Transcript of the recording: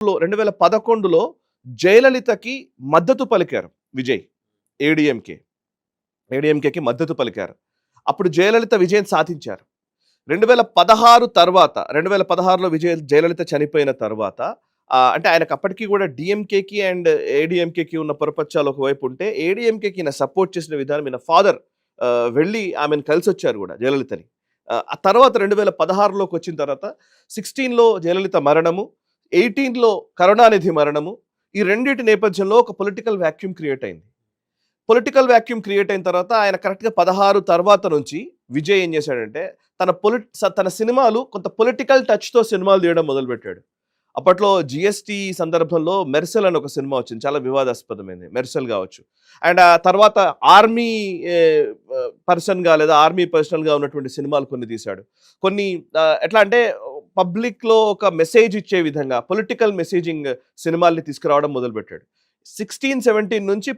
2011లో జయలలితకి మద్దతు పలికారు విజయ్. ఏడీఎంకేకి మద్దతు పలికారు. అప్పుడు జయలలిత విజయం సాధించారు. 2016 తర్వాత 2016లో జయలలిత చనిపోయిన తర్వాత అంటే ఆయనకు అప్పటికి కూడా డిఎంకేకి అండ్ ఏడీఎంకేకి ఉన్న పొరపచ్చాలు ఒకవైపు ఉంటే ఏడీఎంకేకి ఈయన సపోర్ట్ చేసిన విధానం ఈయన ఫాదర్ వెళ్ళి ఆమెను కలిసి వచ్చారు కూడా జయలలితని. ఆ తర్వాత 2016లోకి వచ్చిన తర్వాత 16లో జయలలిత మరణము, 18లో కరుణానిధి మరణము, ఈ రెండింటి నేపథ్యంలో ఒక పొలిటికల్ వ్యాక్యూమ్ క్రియేట్ అయింది. పొలిటికల్ వ్యాక్యూమ్ క్రియేట్ అయిన తర్వాత ఆయన కరెక్ట్గా 16 తర్వాత నుంచి విజయ్ ఏం చేశాడంటే తన సినిమాలు కొంత పొలిటికల్ టచ్తో సినిమాలు తీయడం మొదలుపెట్టాడు. అప్పట్లో జిఎస్టీ సందర్భంలో మెర్సెల్ అని ఒక సినిమా వచ్చింది, చాలా వివాదాస్పదమైంది. మెర్సెల్ కావచ్చు. అండ్ ఆ తర్వాత ఆర్మీ పర్సన్గా లేదా ఆర్మీ పర్సనల్గా ఉన్నటువంటి సినిమాలు కొన్ని తీశాడు. కొన్ని ఎట్లా అంటే పబ్లిక్లో ఒక మెసేజ్ ఇచ్చే విధంగా పొలిటికల్ మెసేజింగ్ సినిమాల్ని తీసుకురావడం మొదలుపెట్టాడు. 16-17 నుంచి